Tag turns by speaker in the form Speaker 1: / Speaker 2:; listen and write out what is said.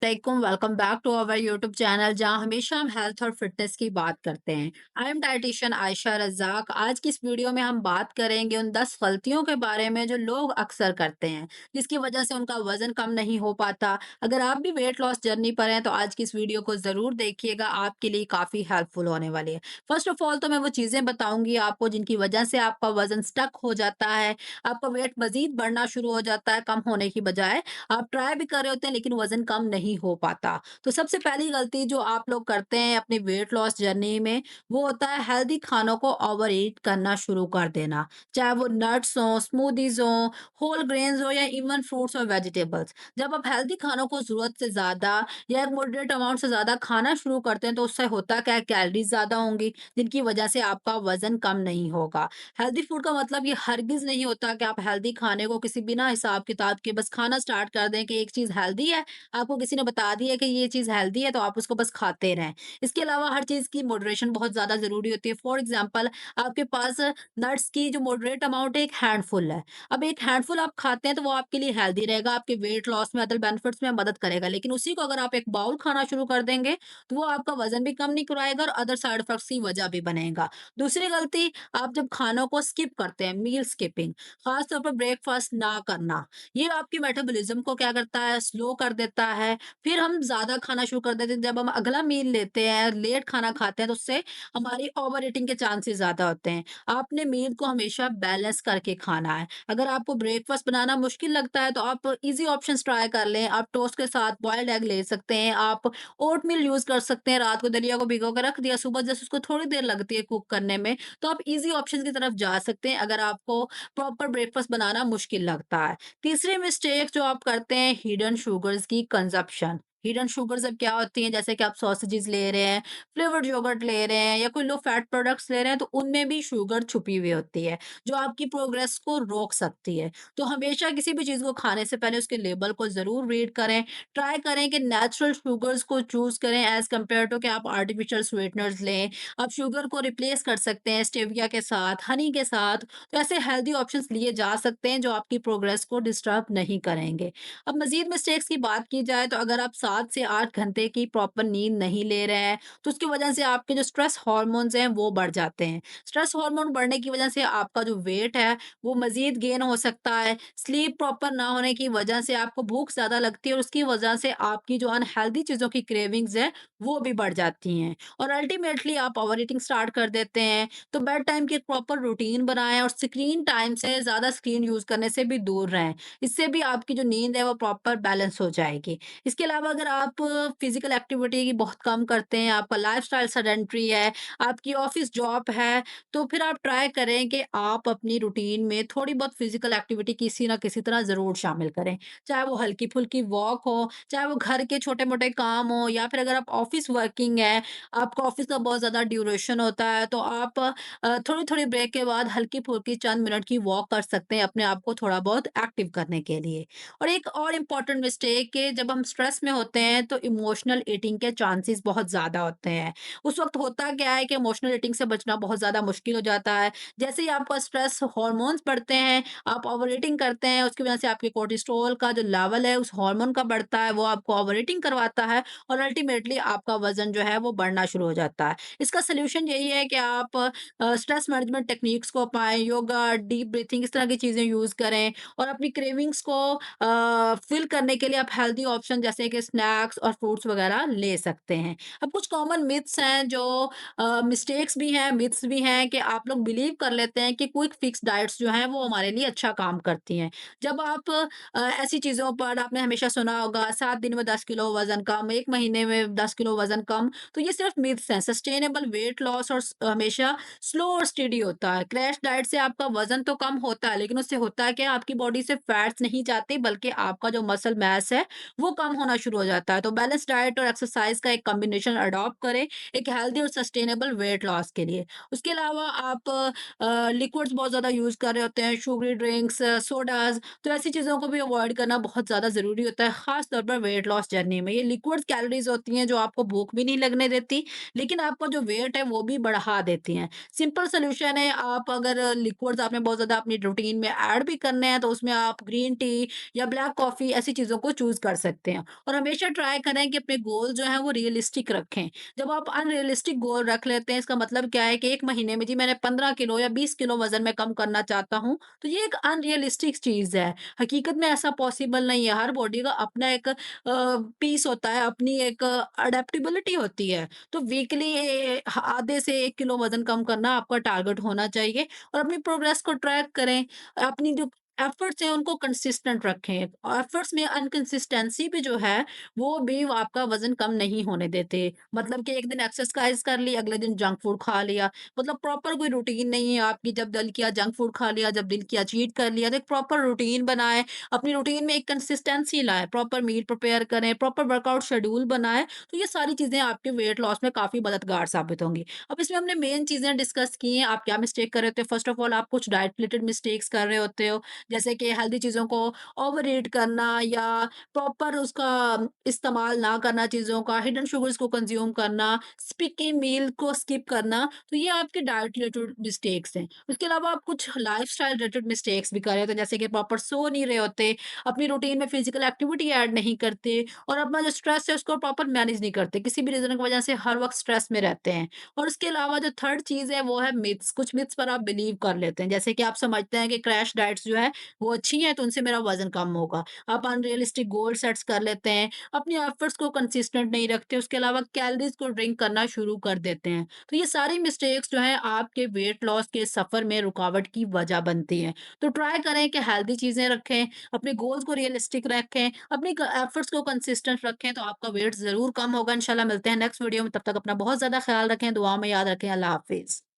Speaker 1: Welcome back to our YouTube channel जहां हमेशा हम हेल्थ और फिटनेस की बात करते हैं। I am dietitian Ayesha Razak. आज की इस वीडियो में हम बात करेंगे उन 10 गलतियों के बारे में जो लोग अक्सर करते हैं, जिसकी वजह से उनका वजन कम नहीं हो पाता। अगर आप भी वेट लॉस जर्नी पर हैं तो आज की इस वीडियो को जरूर देखिएगा, आपके लिए काफी हेल्पफुल होने वाली है। फर्स्ट ऑफ ऑल तो मैं वो चीजें बताऊंगी आपको जिनकी वजह से आपका वजन स्टक हो जाता है, आपका वेट मजीद बढ़ना शुरू हो जाता है कम होने की बजाय। आप ट्राई भी कर रहे होते हैं लेकिन वज़न कम नहीं हो पाता। तो सबसे पहली गलती जो आप लोग करते हैं अपनी वेट लॉस जर्नी में, वो होता है हेल्दी खानों को ओवर ईट करना शुरू कर देना। चाहे वो नट्स हों, स्मूदीज़ हों, होल ग्रेन्स हो या इवन फ्रूट्स और वेजिटेबल्स। जब आप हेल्दी खानों को ज़रूरत से ज़्यादा या एक मॉडरेट अमाउंट से ज़्यादा खाना शुरू करते हैं तो उससे होता क्या है, कैलोरीज़ ज़्यादा होंगी, जिनकी वजह से आपका वज़न कम नहीं होगा। हेल्दी फूड का मतलब ये हरगिज़ नहीं होता कि आप हेल्दी खाने को किसी बिना हिसाब-किताब के बस खाना स्टार्ट कर दें कि एक चीज़ हेल्दी है, आपको किसी ने बता दिया है कि ये चीज़ हेल्दी है तो आप उसको बस खाते रहें। इसके अलावा हर चीज़ की मॉडरेशन बहुत ज़्यादा ज़रूरी होती है। फॉर एग्ज़ाम्पल आपके पास नट्स की जो मॉडरेट अमाउंट है एक हैंडफुल है। अब एक हैंडफुल आप खाते हैं तो वो आपके लिए हेल्दी रहेगा, आपके वेट लॉस में, अदर बेनिफिट्स में मदद करेगा। लेकिन उसी को अगर आप एक बाउल खाना शुरू कर देंगे, तो वो आपका वज़न भी कम नहीं कराएगा और अदर साइड इफेक्ट्स की वजह भी बनेगा। दूसरी गलती, आप जब खानों को स्किप करते हैं, मील स्किपिंग, खास तौर पर ब्रेकफास्ट ना करना। ये आपकी मेटाबॉलिज्म को क्या करता है, स्लो कर देता है। फिर हम ज़्यादा खाना शुरू कर देते हैं। जब हम अगला मील लेते हैं, लेट खाना खाते हैं तो उससे हमारी ओवर ईटिंग के चांसेस ज़्यादा होते हैं। आपने मील को हमेशा बैलेंस करके खाना है। अगर आपको ब्रेकफास्ट बनाना मुश्किल लगता है तो आप ईज़ी ऑप्शंस ट्राई कर लें। आप टोस्ट के साथ बॉइल्ड एग ले सकते हैं, आप ओटमील यूज़ कर सकते हैं। रात को दलिया को भिगो के रख दिया, सुबह जस्ट उसको थोड़ी देर लगती है कुक करने में, तो आप ईज़ी ऑप्शन की तरफ जा सकते हैं अगर आपको प्रॉपर ब्रेकफास्ट बनाना मुश्किल लगता है। तीसरी मिस्टेक जो आप करते हैं, हिडन शुगर्स की कंजप्शन। हिडन शुगर्स अब क्या होती हैं, जैसे कि आप सॉसेजेस ले रहे हैं, फ्लेवर्ड योगर्ट ले रहे हैं या कोई लो फैट प्रोडक्ट्स ले रहे हैं तो उनमें भी शुगर छुपी हुई होती है, जो आपकी प्रोग्रेस को रोक सकती है। तो हमेशा किसी भी चीज़ को खाने से पहले उसके लेबल को ज़रूर रीड करें। ट्राई करें कि नेचुरल शुगर्स को चूज़ करें एज़ कम्पेयर टू कि आप आर्टिफिशियल स्वीटनर्स लें। आप शुगर को रिप्लेस कर सकते हैं स्टेविया के साथ, हनी के साथ। तो ऐसे हेल्दी ऑप्शंस लिए जा सकते हैं जो आपकी प्रोग्रेस को डिस्टर्ब नहीं करेंगे। अब मज़ीद मिस्टेक्स की बात की जाए तो अगर आप 7 से 8 घंटे की प्रॉपर नींद नहीं ले रहे हैं, तो उसकी वजह से आपके जो स्ट्रेस हार्मोन्स हैं वो बढ़ जाते हैं। स्ट्रेस हार्मोन बढ़ने की वजह से आपका जो वेट है वो मज़ीद गेन हो सकता है। स्लीप प्रॉपर ना होने की वजह से आपको भूख ज़्यादा लगती है और उसकी वजह से आपकी जो अनहेल्दी चीज़ों की क्रेविंग्स है वो भी बढ़ जाती हैं और अल्टीमेटली आप ओवर ईटिंग स्टार्ट कर देते हैं। तो बेड टाइम की एक प्रॉपर रूटीन बनाएँ और स्क्रीन टाइम से, ज़्यादा स्क्रीन यूज़ करने से भी दूर रहें। इससे भी आपकी जो नींद है वो प्रॉपर बैलेंस हो जाएगी। इसके अलावा अगर आप फिज़िकल एक्टिविटी की बहुत कम करते हैं, आपका लाइफ़स्टाइल सेडेंटरी है, आपकी ऑफ़िस जॉब है, तो फिर आप ट्राई करें कि आप अपनी रूटीन में थोड़ी बहुत फिज़िकल एक्टिविटी किसी न किसी तरह ज़रूर शामिल करें। चाहे वो हल्की-फुल्की वॉक हो, चाहे वो घर के छोटे-मोटे काम हो या फिर अगर आप ऑफ़िस वर्किंग है, आपका ऑफ़िस का बहुत ज़्यादा ड्यूरेशन होता है, तो आप थोड़ी-थोड़ी ब्रेक के बाद हल्की-फुल्की चंद मिनट की वॉक कर सकते हैं अपने आप को थोड़ा बहुत एक्टिव करने के लिए। और एक और इम्पोर्टेंट मिस्टेक कि जब हम स्ट्रेस में होते हैं तो इमोशनल ईटिंग के चांसेस बहुत ज़्यादा होते हैं। उस वक़्त होता क्या है कि इमोशनल ईटिंग से बचना बहुत ज़्यादा मुश्किल हो जाता है। जैसे ही आपका स्ट्रेस हार्मोन्स बढ़ते हैं, आप ओवर ईटिंग करते हैं, उसकी वजह से आपके कोर्टिसोल का जो लेवल है उस हार्मोन का बढ़ता है, वो आपको ओवर ईटिंग करवाता है और अल्टीमेटली आपका वज़न जो है वो बढ़ना शुरू हो जाता है। इसका सॉल्यूशन यही है कि आप स्ट्रेस मैनेजमेंट टेक्निक्स को अपनाएँ, योगा, डीप ब्रीथिंग इस तरह की चीज़ें यूज़ करें और अपनी क्रेविंग्स को फ़िल करने के लिए आप हेल्दी ऑप्शन जैसे कि स्नैक्स और फ्रूट्स वगैरह ले सकते हैं। अब कुछ कॉमन मिथ्स हैं जो मिस्टेक्स भी हैं, मिथ्स भी हैं कि आप लोग बिलीव कर लेते हैं कि क्विक फिक्स डाइट्स जो हैं वो हमारे लिए अच्छा काम करती हैं। जब आप ऐसी चीज़ों पर आपने हमेशा सुना होगा 7 दिन में 10 किलो वज़न कम, 1 महीने में 10 किलो वज़न कम, तो ये सिर्फ मिथ्स हैं। सस्टेनेबल वेट लॉस और हमेशा स्लो और स्टेडी होता है। क्रैश डाइट से आपका वज़न तो कम होता है, लेकिन उससे होता है क्या, आपकी बॉडी से फैट्स नहीं जाते बल्कि आपका जो मसल मास है, वो कम होना शुरू हो जाता है। तो बैलेंस डाइट और एक्सरसाइज़ का एक कॉम्बिनेशन अडॉप्ट करें, एक हेल्दी और सस्टेनेबल वेट लॉस के लिए। उसके अलावा आप लिक्विड्स बहुत ज़्यादा यूज़ कर रहे होते हैं, शुगरी ड्रिंक्स, सोडाज़, तो ऐसी चीज़ों को भी अवॉइड करना बहुत ज़्यादा ज़रूरी होता है, ख़ास तौर पर वेट लॉस जर्नी में। ये लिक्विड्स कैलोरीज़ होती हैं जो आपको भूख भी नहीं लगने देती, लेकिन आपका जो वेट है वो भी बढ़ा देती हैं। सिंपल सॉल्यूशन है, आप अगर लिक्विड्स आपने बहुत ज़्यादा अपनी रूटीन में ऐड भी करने हैं तो उसमें आप ग्रीन टी या ब्लैक कॉफ़ी ऐसी चीज़ों को चूज़ कर सकते हैं। और हमेशा हमेशा ट्राई करें कि अपने गोल जो है वो रियलिस्टिक रखें। जब आप अनरियलिस्टिक गोल रख लेते हैं, इसका मतलब क्या है कि 1 महीने में जी मैंने 15 किलो या 20 किलो वज़न मैं कम करना चाहता हूँ, तो ये एक अनरियलिस्टिक चीज़ है। हकीकत में ऐसा पॉसिबल नहीं है। हर बॉडी का अपना एक पीस होता है, अपनी एक अडैप्टेबिलिटी होती है। तो वीकली आधे से 1 किलो वज़न कम करना आपका टारगेट होना चाहिए और अपनी प्रोग्रेस को ट्रैक करें। अपनी जो एफर्ट्स हैं उनको कंसिस्टेंट रखें। और एफर्ट्स में अनकंसिस्टेंसी भी जो है, वो भी आपका वज़न कम नहीं होने देते। मतलब कि एक दिन एक्सरसाइज़ कर ली, अगले दिन जंक फूड खा लिया। मतलब प्रॉपर कोई रूटीन नहीं है आपकी, जब दिल किया जंक फूड खा लिया, जब दिल किया चीट कर लिया। तो एक प्रॉपर रूटीन बनाएँ, अपनी रूटीन में एक कंसिस्टेंसी लाएँ, प्रॉपर मील प्रिपेयर करें, प्रॉपर वर्कआउट शेड्यूल बनाएँ। तो ये सारी चीज़ें आपके वेट लॉस में काफ़ी मददगार साबित होंगी। अब इसमें हमने मेन चीज़ें डिस्कस की हैं, आप क्या मिस्टेक कर रहे होते हो। फर्स्ट ऑफ ऑल आप कुछ डाइट रिलेटेड मिस्टेक्स कर रहे होते हो, जैसे कि हेल्दी चीज़ों को ओवर ईट करना या प्रॉपर उसका इस्तेमाल ना करना चीज़ों का, हिडन शुगर्स को कंज़्यूम करना, स्पिकी मील को स्किप करना, तो ये आपके डाइट रिलेटेड मिस्टेक्स हैं। उसके अलावा आप कुछ लाइफ़स्टाइल रिलेटेड मिस्टेक्स भी कर रहे होते हैं, जैसे कि प्रॉपर सो नहीं रहे होते, अपनी रूटीन में फिज़िकल एक्टिविटी ऐड नहीं करते और अपना जो स्ट्रेस है उसको प्रॉपर मैनेज नहीं करते। किसी भी रीज़न की वजह से हर वक़्त स्ट्रेस में रहते हैं। और उसके अलावा जो थर्ड चीज़ है वो है मिथ्स। कुछ मिथ्स पर आप बिलीव कर लेते हैं। जैसे कि आप समझते हैं कि क्रैश डाइट्स जो है वो अच्छी हैं, तो उनसे मेरा वज़न कम होगा। आप अनरियलिस्टिक गोल सेट्स कर लेते हैं, अपने एफर्ट्स को कंसिस्टेंट नहीं रखते, उसके अलावा कैलोरीज़ को ड्रिंक करना शुरू कर देते हैं। तो ये सारी मिस्टेक्स जो हैं आपके वेट लॉस के सफ़र में रुकावट की वजह बनती हैं। तो ट्राई करें कि हेल्दी चीज़ें रखें, अपने गोल्स को रियलिस्टिक रखें, अपनी क एफर्ट्स को कंसिस्टेंट रखें, तो आपका वेट ज़रूर कम होगा। इंशाल्लाह मिलते हैं नेक्स्ट वीडियो में, तब तक अपना बहुत ज़्यादा ख़्याल रखें, दुआ में याद रखें। अल्लाह हाफ़िज़।